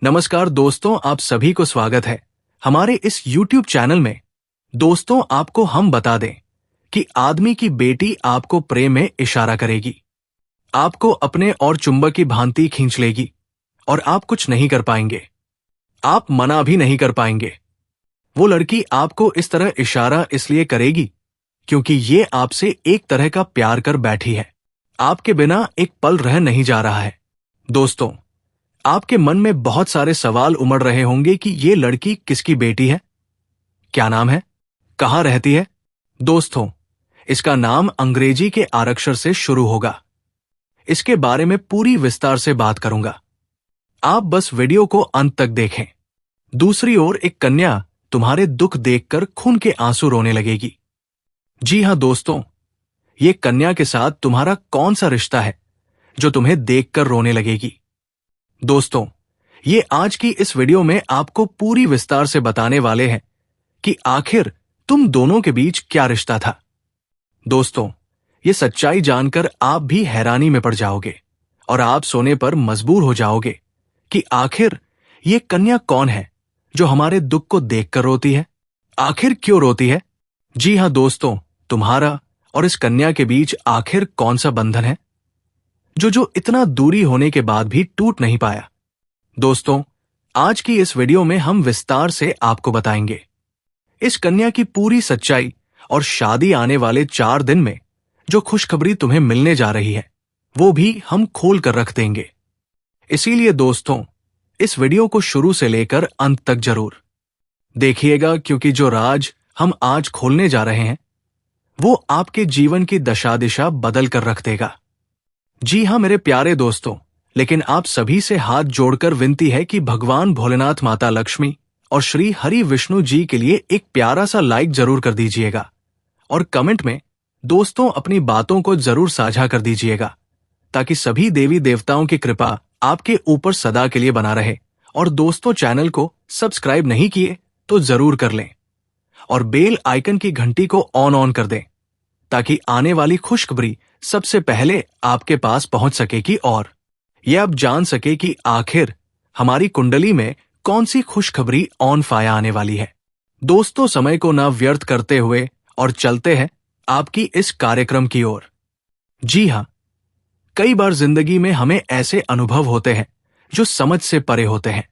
नमस्कार दोस्तों, आप सभी को स्वागत है हमारे इस YouTube चैनल में। दोस्तों, आपको हम बता दें कि आदमी की बेटी आपको प्रेम में इशारा करेगी, आपको अपने और चुंबक की भांति खींच लेगी और आप कुछ नहीं कर पाएंगे। आप मना भी नहीं कर पाएंगे। वो लड़की आपको इस तरह इशारा इसलिए करेगी क्योंकि ये आपसे एक तरह का प्यार कर बैठी है। आपके बिना एक पल रह नहीं जा रहा है। दोस्तों, आपके मन में बहुत सारे सवाल उमड़ रहे होंगे कि ये लड़की किसकी बेटी है, क्या नाम है, कहाँ रहती है। दोस्तों, इसका नाम अंग्रेजी के आरक्षर से शुरू होगा। इसके बारे में पूरी विस्तार से बात करूंगा। आप बस वीडियो को अंत तक देखें। दूसरी ओर एक कन्या तुम्हारे दुख देखकर खून के आंसू रोने लगेगी। जी हां दोस्तों, ये कन्या के साथ तुम्हारा कौन सा रिश्ता है जो तुम्हें देखकर रोने लगेगी। दोस्तों, ये आज की इस वीडियो में आपको पूरी विस्तार से बताने वाले हैं कि आखिर तुम दोनों के बीच क्या रिश्ता था। दोस्तों, ये सच्चाई जानकर आप भी हैरानी में पड़ जाओगे और आप सोने पर मजबूर हो जाओगे कि आखिर ये कन्या कौन है जो हमारे दुख को देखकर रोती है। आखिर क्यों रोती है। जी हां दोस्तों, तुम्हारा और इस कन्या के बीच आखिर कौन सा बंधन है जो इतना दूरी होने के बाद भी टूट नहीं पाया। दोस्तों, आज की इस वीडियो में हम विस्तार से आपको बताएंगे इस कन्या की पूरी सच्चाई और शादी आने वाले 4 दिन में जो खुशखबरी तुम्हें मिलने जा रही है वो भी हम खोल कर रख देंगे। इसीलिए दोस्तों, इस वीडियो को शुरू से लेकर अंत तक जरूर देखिएगा, क्योंकि जो राज हम आज खोलने जा रहे हैं वो आपके जीवन की दशा दिशा बदल कर रख देगा। जी हां मेरे प्यारे दोस्तों, लेकिन आप सभी से हाथ जोड़कर विनती है कि भगवान भोलेनाथ, माता लक्ष्मी और श्री हरि विष्णु जी के लिए एक प्यारा सा लाइक जरूर कर दीजिएगा और कमेंट में दोस्तों अपनी बातों को जरूर साझा कर दीजिएगा ताकि सभी देवी देवताओं की कृपा आपके ऊपर सदा के लिए बना रहे। और दोस्तों, चैनल को सब्सक्राइब नहीं किए तो जरूर कर लें और बेल आइकन की घंटी को ऑन कर दें ताकि आने वाली खुशखबरी सबसे पहले आपके पास पहुंच सकेगी और ये आप जान सके कि आखिर हमारी कुंडली में कौन सी खुशखबरी ऑन फाया आने वाली है। दोस्तों, समय को ना व्यर्थ करते हुए और चलते हैं आपकी इस कार्यक्रम की ओर। जी हां, कई बार जिंदगी में हमें ऐसे अनुभव होते हैं जो समझ से परे होते हैं।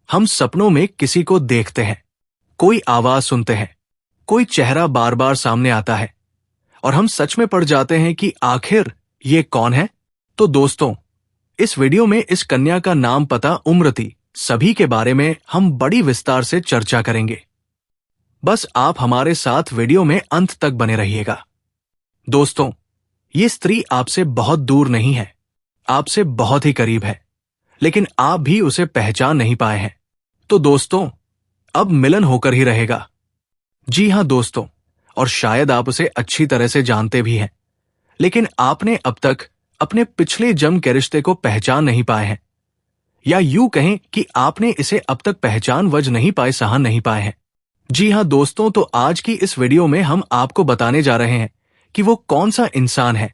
हम सपनों में किसी को देखते हैं, कोई आवाज सुनते हैं, कोई चेहरा बार बार सामने आता है और हम सच में पड़ जाते हैं कि आखिर ये कौन है। तो दोस्तों, इस वीडियो में इस कन्या का नाम, पता, उम्र, तिथि सभी के बारे में हम बड़ी विस्तार से चर्चा करेंगे। बस आप हमारे साथ वीडियो में अंत तक बने रहिएगा। दोस्तों, ये स्त्री आपसे बहुत दूर नहीं है, आपसे बहुत ही करीब है, लेकिन आप भी उसे पहचान नहीं पाए हैं। तो दोस्तों, अब मिलन होकर ही रहेगा। जी हां दोस्तों, और शायद आप उसे अच्छी तरह से जानते भी हैं, लेकिन आपने अब तक अपने पिछले जन्म के रिश्ते को पहचान नहीं पाए हैं, या यूं कहें कि आपने इसे अब तक पहचान वज नहीं पाए, सहन नहीं पाए हैं। जी हां दोस्तों, तो आज की इस वीडियो में हम आपको बताने जा रहे हैं कि वो कौन सा इंसान है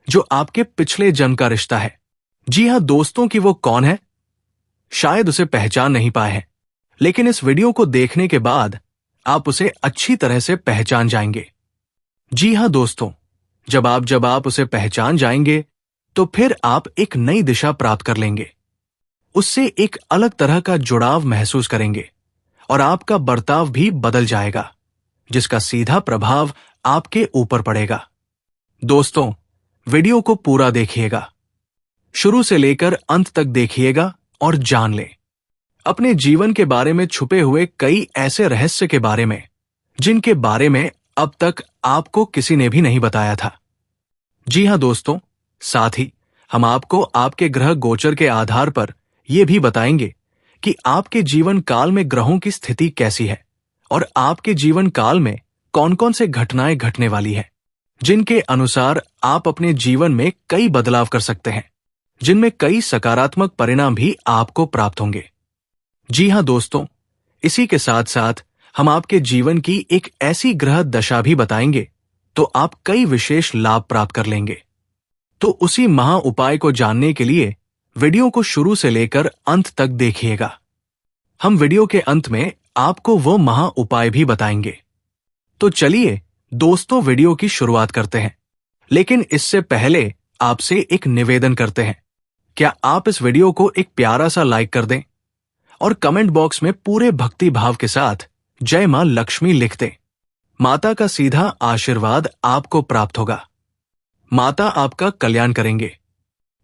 जो आपके पिछले जन्म का रिश्ता है। जी हां दोस्तों, कि वो कौन है, शायद उसे पहचान नहीं पाए हैं, लेकिन इस वीडियो को देखने के बाद आप उसे अच्छी तरह से पहचान जाएंगे। जी हां दोस्तों, जब आप उसे पहचान जाएंगे तो फिर आप एक नई दिशा प्राप्त कर लेंगे, उससे एक अलग तरह का जुड़ाव महसूस करेंगे और आपका बर्ताव भी बदल जाएगा, जिसका सीधा प्रभाव आपके ऊपर पड़ेगा। दोस्तों, वीडियो को पूरा देखिएगा, शुरू से लेकर अंत तक देखिएगा और जान लें अपने जीवन के बारे में छुपे हुए कई ऐसे रहस्य के बारे में जिनके बारे में अब तक आपको किसी ने भी नहीं बताया था। जी हां दोस्तों, साथ ही हम आपको आपके ग्रह गोचर के आधार पर यह भी बताएंगे कि आपके जीवन काल में ग्रहों की स्थिति कैसी है और आपके जीवन काल में कौन कौन से घटनाएं घटने वाली है, जिनके अनुसार आप अपने जीवन में कई बदलाव कर सकते हैं, जिनमें कई सकारात्मक परिणाम भी आपको प्राप्त होंगे। जी हां दोस्तों, इसी के साथ साथ हम आपके जीवन की एक ऐसी ग्रह दशा भी बताएंगे तो आप कई विशेष लाभ प्राप्त कर लेंगे। तो उसी महा उपाय को जानने के लिए वीडियो को शुरू से लेकर अंत तक देखिएगा। हम वीडियो के अंत में आपको वो महा उपाय भी बताएंगे। तो चलिए दोस्तों, वीडियो की शुरुआत करते हैं। लेकिन इससे पहले आपसे एक निवेदन करते हैं। क्या आप इस वीडियो को एक प्यारा सा लाइक कर दें और कमेंट बॉक्स में पूरे भक्ति भाव के साथ जय मां लक्ष्मी लिख दें। माता का सीधा आशीर्वाद आपको प्राप्त होगा। माता आपका कल्याण करेंगे।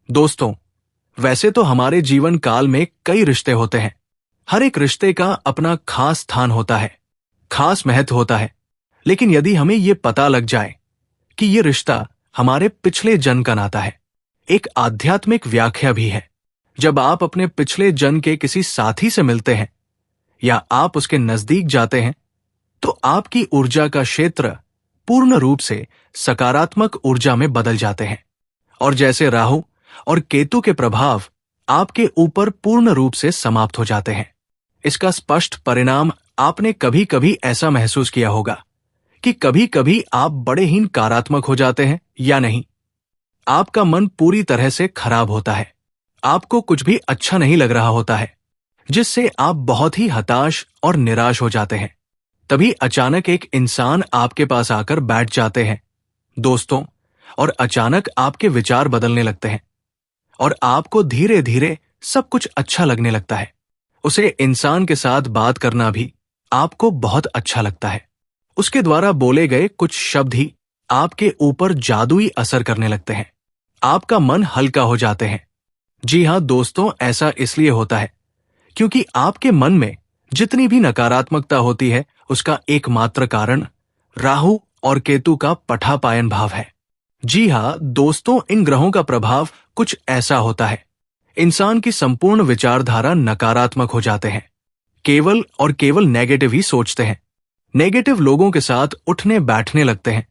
दोस्तों, वैसे तो हमारे जीवन काल में कई रिश्ते होते हैं। हर एक रिश्ते का अपना खास स्थान होता है, खास महत्व होता है। लेकिन यदि हमें ये पता लग जाए कि ये रिश्ता हमारे पिछले जन्म का नाता है, एक आध्यात्मिक व्याख्या भी है। जब आप अपने पिछले जन्म के किसी साथी से मिलते हैं या आप उसके नजदीक जाते हैं, तो आपकी ऊर्जा का क्षेत्र पूर्ण रूप से सकारात्मक ऊर्जा में बदल जाते हैं। और जैसे राहु और केतु के प्रभाव आपके ऊपर पूर्ण रूप से समाप्त हो जाते हैं। इसका स्पष्ट परिणाम आपने कभी कभी ऐसा महसूस किया होगा कि कभी कभी आप बड़े ही नकारात्मक हो जाते हैं या नहीं। आपका मन पूरी तरह से खराब होता है, आपको कुछ भी अच्छा नहीं लग रहा होता है, जिससे आप बहुत ही हताश और निराश हो जाते हैं। तभी अचानक एक इंसान आपके पास आकर बैठ जाते हैं दोस्तों, और अचानक आपके विचार बदलने लगते हैं और आपको धीरे धीरे सब कुछ अच्छा लगने लगता है। उसे इंसान के साथ बात करना भी आपको बहुत अच्छा लगता है। उसके द्वारा बोले गए कुछ शब्द ही आपके ऊपर जादुई असर करने लगते हैं। आपका मन हल्का हो जाते हैं। जी हां दोस्तों, ऐसा इसलिए होता है क्योंकि आपके मन में जितनी भी नकारात्मकता होती है, उसका एकमात्र कारण राहु और केतु का पठापायन भाव है। जी हां दोस्तों, इन ग्रहों का प्रभाव कुछ ऐसा होता है। इंसान की संपूर्ण विचारधारा नकारात्मक हो जाते हैं, केवल और केवल नेगेटिव ही सोचते हैं। नेगेटिव लोगों के साथ उठने बैठने लगते हैं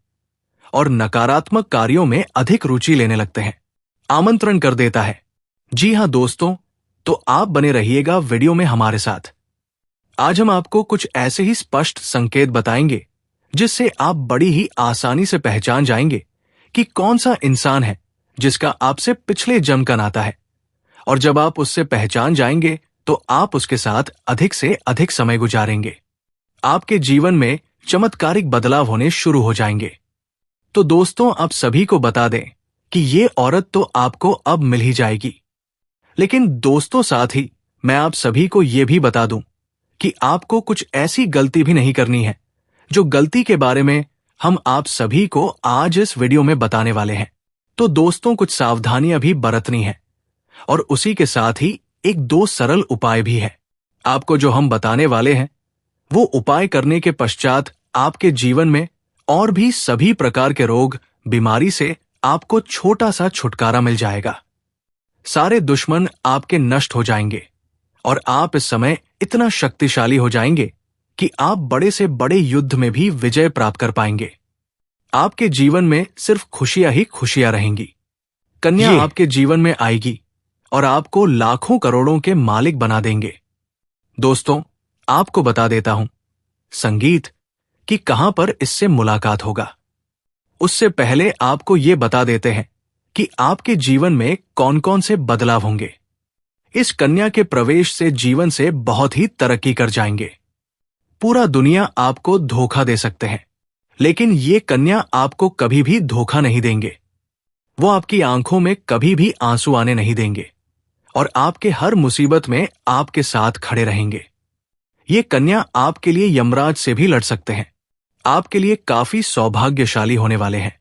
और नकारात्मक कार्यों में अधिक रुचि लेने लगते हैं। आमंत्रण कर देता है। जी हां दोस्तों, तो आप बने रहिएगा वीडियो में हमारे साथ। आज हम आपको कुछ ऐसे ही स्पष्ट संकेत बताएंगे जिससे आप बड़ी ही आसानी से पहचान जाएंगे कि कौन सा इंसान है जिसका आपसे पिछले जन्म का नाता है। और जब आप उससे पहचान जाएंगे तो आप उसके साथ अधिक से अधिक समय गुजारेंगे। आपके जीवन में चमत्कारिक बदलाव होने शुरू हो जाएंगे। तो दोस्तों, आप सभी को बता दें कि ये औरत तो आपको अब मिल ही जाएगी। लेकिन दोस्तों, साथ ही मैं आप सभी को यह भी बता दूं कि आपको कुछ ऐसी गलती भी नहीं करनी है जो गलती के बारे में हम आप सभी को आज इस वीडियो में बताने वाले हैं। तो दोस्तों, कुछ सावधानियां भी बरतनी है और उसी के साथ ही एक दो सरल उपाय भी है। आपको जो हम बताने वाले हैं वो उपाय करने के पश्चात आपके जीवन में और भी सभी प्रकार के रोग, बीमारी से आपको छोटा सा छुटकारा मिल जाएगा। सारे दुश्मन आपके नष्ट हो जाएंगे और आप इस समय इतना शक्तिशाली हो जाएंगे कि आप बड़े से बड़े युद्ध में भी विजय प्राप्त कर पाएंगे। आपके जीवन में सिर्फ खुशियां ही खुशियां रहेंगी। कन्या आपके जीवन में आएगी और आपको लाखों करोड़ों के मालिक बना देंगे। दोस्तों, आपको बता देता हूं संगीत कि कहां पर इससे मुलाकात होगा। उससे पहले आपको ये बता देते हैं कि आपके जीवन में कौन कौन से बदलाव होंगे। इस कन्या के प्रवेश से जीवन से बहुत ही तरक्की कर जाएंगे। पूरा दुनिया आपको धोखा दे सकते हैं, लेकिन ये कन्या आपको कभी भी धोखा नहीं देंगे। वो आपकी आंखों में कभी भी आंसू आने नहीं देंगे और आपके हर मुसीबत में आपके साथ खड़े रहेंगे। ये कन्या आपके लिए यमराज से भी लड़ सकते हैं। आपके लिए काफी सौभाग्यशाली होने वाले हैं।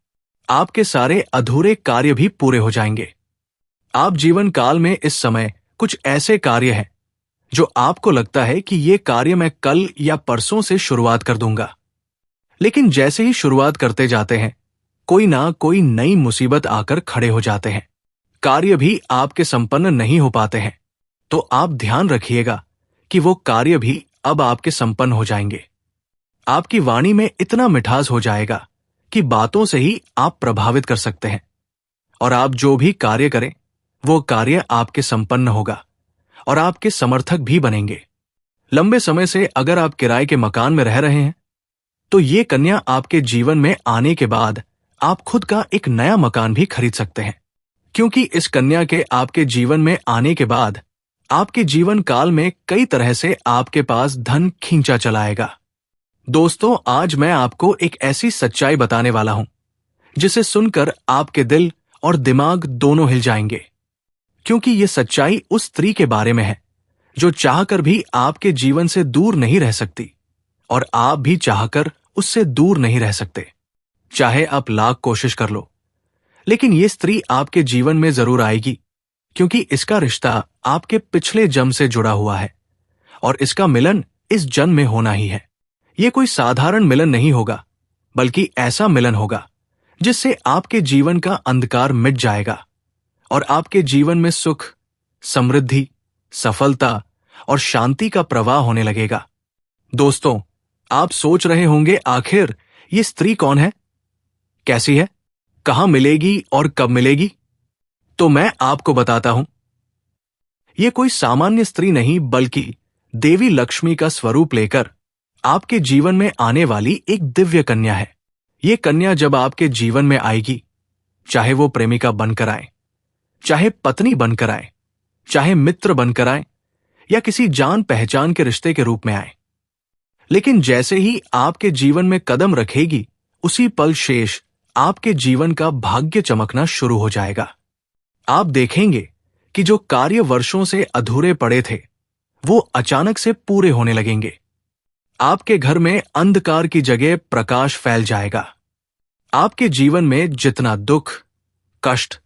आपके सारे अधूरे कार्य भी पूरे हो जाएंगे। आप जीवन काल में इस समय कुछ ऐसे कार्य हैं जो आपको लगता है कि ये कार्य मैं कल या परसों से शुरुआत कर दूंगा, लेकिन जैसे ही शुरुआत करते जाते हैं कोई ना कोई नई मुसीबत आकर खड़े हो जाते हैं। कार्य भी आपके संपन्न नहीं हो पाते हैं। तो आप ध्यान रखिएगा कि वो कार्य भी अब आपके संपन्न हो जाएंगे। आपकी वाणी में इतना मिठास हो जाएगा कि बातों से ही आप प्रभावित कर सकते हैं और आप जो भी कार्य करें वो कार्य आपके संपन्न होगा और आपके समर्थक भी बनेंगे। लंबे समय से अगर आप किराए के मकान में रह रहे हैं तो ये कन्या आपके जीवन में आने के बाद आप खुद का एक नया मकान भी खरीद सकते हैं, क्योंकि इस कन्या के आपके जीवन में आने के बाद आपके जीवन काल में कई तरह से आपके पास धन खींचा चलाएगा। दोस्तों, आज मैं आपको एक ऐसी सच्चाई बताने वाला हूं जिसे सुनकर आपके दिल और दिमाग दोनों हिल जाएंगे, क्योंकि ये सच्चाई उस स्त्री के बारे में है जो चाहकर भी आपके जीवन से दूर नहीं रह सकती और आप भी चाहकर उससे दूर नहीं रह सकते, चाहे आप लाख कोशिश कर लो। लेकिन ये स्त्री आपके जीवन में जरूर आएगी, क्योंकि इसका रिश्ता आपके पिछले जन्म से जुड़ा हुआ है और इसका मिलन इस जन्म में होना ही है। ये कोई साधारण मिलन नहीं होगा, बल्कि ऐसा मिलन होगा जिससे आपके जीवन का अंधकार मिट जाएगा और आपके जीवन में सुख, समृद्धि, सफलता और शांति का प्रवाह होने लगेगा। दोस्तों, आप सोच रहे होंगे, आखिर ये स्त्री कौन है, कैसी है, कहां मिलेगी और कब मिलेगी? तो मैं आपको बताता हूं। ये कोई सामान्य स्त्री नहीं, बल्कि देवी लक्ष्मी का स्वरूप लेकर आपके जीवन में आने वाली एक दिव्य कन्या है। ये कन्या जब आपके जीवन में आएगी, चाहे वो प्रेमिका बनकर आए, चाहे पत्नी बनकर आए, चाहे मित्र बनकर आए या किसी जान पहचान के रिश्ते के रूप में आए, लेकिन जैसे ही आपके जीवन में कदम रखेगी, उसी पल शेष आपके जीवन का भाग्य चमकना शुरू हो जाएगा। आप देखेंगे कि जो कार्य वर्षों से अधूरे पड़े थे, वो अचानक से पूरे होने लगेंगे। आपके घर में अंधकार की जगह प्रकाश फैल जाएगा। आपके जीवन में जितना दुख, कष्ट,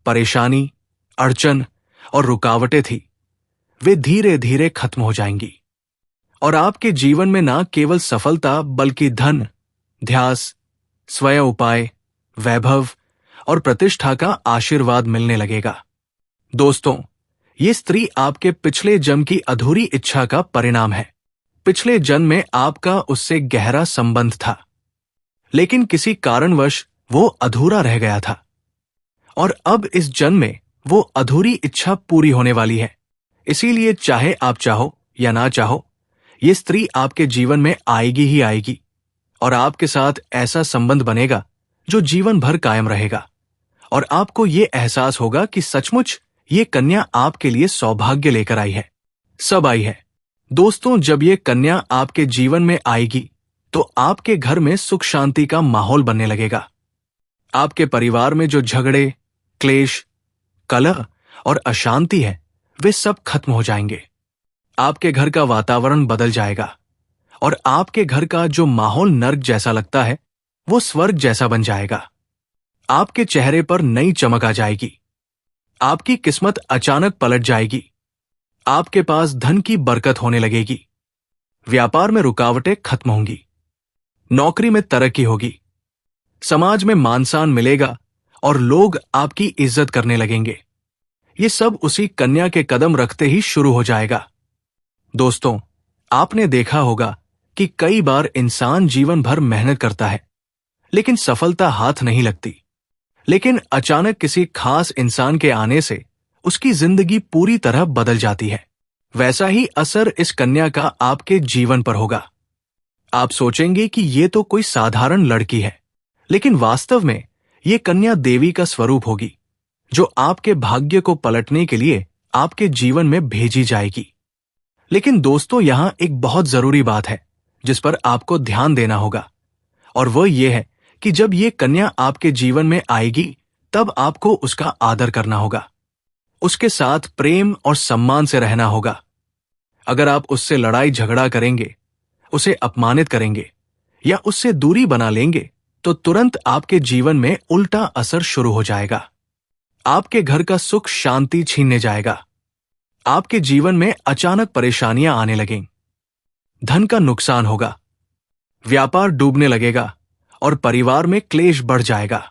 परेशानी, अड़चन और रुकावटें थी, वे धीरे धीरे खत्म हो जाएंगी और आपके जीवन में न केवल सफलता, बल्कि धन, ध्यास, स्वयं उपाय, वैभव और प्रतिष्ठा का आशीर्वाद मिलने लगेगा। दोस्तों, ये स्त्री आपके पिछले जन्म की अधूरी इच्छा का परिणाम है। पिछले जन्म में आपका उससे गहरा संबंध था, लेकिन किसी कारणवश वो अधूरा रह गया था और अब इस जन्म में वो अधूरी इच्छा पूरी होने वाली है। इसीलिए चाहे आप चाहो या ना चाहो, ये स्त्री आपके जीवन में आएगी ही आएगी और आपके साथ ऐसा संबंध बनेगा जो जीवन भर कायम रहेगा और आपको ये एहसास होगा कि सचमुच ये कन्या आपके लिए सौभाग्य लेकर आई है, सब आई है। दोस्तों, जब ये कन्या आपके जीवन में आएगी तो आपके घर में सुख शांति का माहौल बनने लगेगा। आपके परिवार में जो झगड़े, क्लेश, कलह और अशांति है, वे सब खत्म हो जाएंगे। आपके घर का वातावरण बदल जाएगा और आपके घर का जो माहौल नर्क जैसा लगता है, वो स्वर्ग जैसा बन जाएगा। आपके चेहरे पर नई चमक आ जाएगी। आपकी किस्मत अचानक पलट जाएगी। आपके पास धन की बरकत होने लगेगी। व्यापार में रुकावटें खत्म होंगी। नौकरी में तरक्की होगी। समाज में मान सम्मान मिलेगा और लोग आपकी इज्जत करने लगेंगे। ये सब उसी कन्या के कदम रखते ही शुरू हो जाएगा। दोस्तों, आपने देखा होगा कि कई बार इंसान जीवन भर मेहनत करता है, लेकिन सफलता हाथ नहीं लगती। लेकिन अचानक किसी खास इंसान के आने से उसकी जिंदगी पूरी तरह बदल जाती है। वैसा ही असर इस कन्या का आपके जीवन पर होगा। आप सोचेंगे कि ये तो कोई साधारण लड़की है, लेकिन वास्तव में ये कन्या देवी का स्वरूप होगी, जो आपके भाग्य को पलटने के लिए आपके जीवन में भेजी जाएगी। लेकिन दोस्तों, यहां एक बहुत जरूरी बात है जिस पर आपको ध्यान देना होगा, और वह यह है कि जब ये कन्या आपके जीवन में आएगी, तब आपको उसका आदर करना होगा, उसके साथ प्रेम और सम्मान से रहना होगा। अगर आप उससे लड़ाई झगड़ा करेंगे, उसे अपमानित करेंगे या उससे दूरी बना लेंगे, तो तुरंत आपके जीवन में उल्टा असर शुरू हो जाएगा। आपके घर का सुख शांति छीनने जाएगा। आपके जीवन में अचानक परेशानियां आने लगेंगी। धन का नुकसान होगा, व्यापार डूबने लगेगा और परिवार में क्लेश बढ़ जाएगा।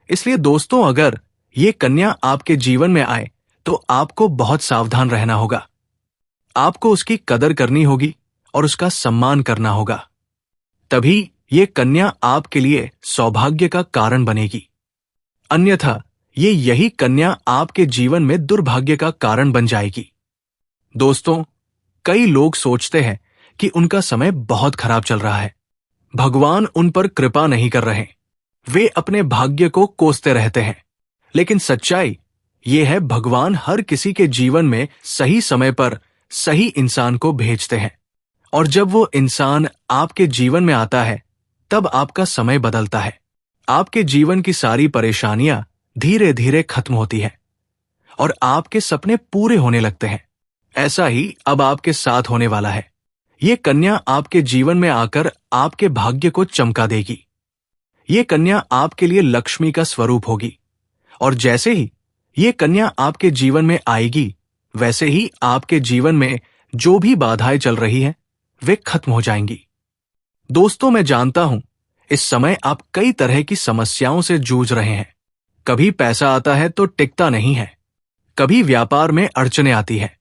इसलिए दोस्तों, अगर ये कन्या आपके जीवन में आए तो आपको बहुत सावधान रहना होगा। आपको उसकी कदर करनी होगी और उसका सम्मान करना होगा। तभी ये कन्या आपके लिए सौभाग्य का कारण बनेगी। अन्यथा यही कन्या आपके जीवन में दुर्भाग्य का कारण बन जाएगी। दोस्तों, कई लोग सोचते हैं कि उनका समय बहुत खराब चल रहा है, भगवान उन पर कृपा नहीं कर रहे, वे अपने भाग्य को कोसते रहते हैं। लेकिन सच्चाई ये है भगवान हर किसी के जीवन में सही समय पर सही इंसान को भेजते हैं, और जब वो इंसान आपके जीवन में आता है तब आपका समय बदलता है। आपके जीवन की सारी परेशानियां धीरे धीरे खत्म होती हैं और आपके सपने पूरे होने लगते हैं। ऐसा ही अब आपके साथ होने वाला है। ये कन्या आपके जीवन में आकर आपके भाग्य को चमका देगी। ये कन्या आपके लिए लक्ष्मी का स्वरूप होगी, और जैसे ही ये कन्या आपके जीवन में आएगी वैसे ही आपके जीवन में जो भी बाधाएं चल रही हैं वे खत्म हो जाएंगी। दोस्तों, मैं जानता हूं इस समय आप कई तरह की समस्याओं से जूझ रहे हैं। कभी पैसा आता है तो टिकता नहीं है, कभी व्यापार में अड़चनें आती हैं,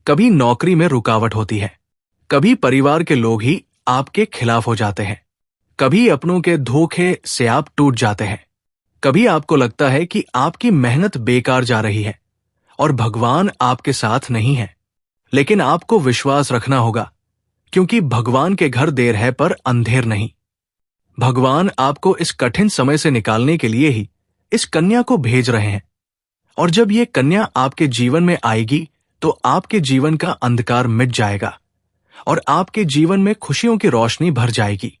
कभी नौकरी में रुकावट होती है, कभी परिवार के लोग ही आपके खिलाफ हो जाते हैं, कभी अपनों के धोखे से आप टूट जाते हैं, कभी आपको लगता है कि आपकी मेहनत बेकार जा रही है और भगवान आपके साथ नहीं है। लेकिन आपको विश्वास रखना होगा, क्योंकि भगवान के घर देर है पर अंधेर नहीं। भगवान आपको इस कठिन समय से निकालने के लिए ही इस कन्या को भेज रहे हैं, और जब ये कन्या आपके जीवन में आएगी तो आपके जीवन का अंधकार मिट जाएगा और आपके जीवन में खुशियों की रोशनी भर जाएगी।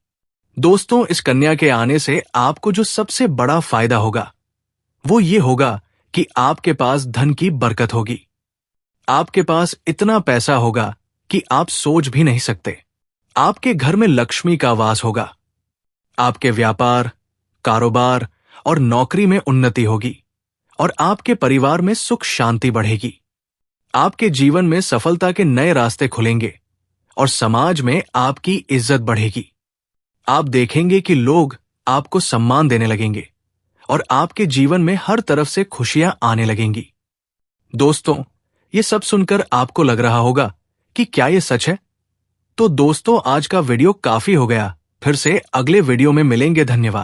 दोस्तों, इस कन्या के आने से आपको जो सबसे बड़ा फायदा होगा वो ये होगा कि आपके पास धन की बरकत होगी। आपके पास इतना पैसा होगा कि आप सोच भी नहीं सकते। आपके घर में लक्ष्मी का वास होगा। आपके व्यापार, कारोबार और नौकरी में उन्नति होगी, और आपके परिवार में सुख शांति बढ़ेगी। आपके जीवन में सफलता के नए रास्ते खुलेंगे और समाज में आपकी इज्जत बढ़ेगी। आप देखेंगे कि लोग आपको सम्मान देने लगेंगे और आपके जीवन में हर तरफ से खुशियां आने लगेंगी। दोस्तों, ये सब सुनकर आपको लग रहा होगा कि क्या ये सच है? तो दोस्तों, आज का वीडियो काफी हो गया। फिर से अगले वीडियो में मिलेंगे। धन्यवाद।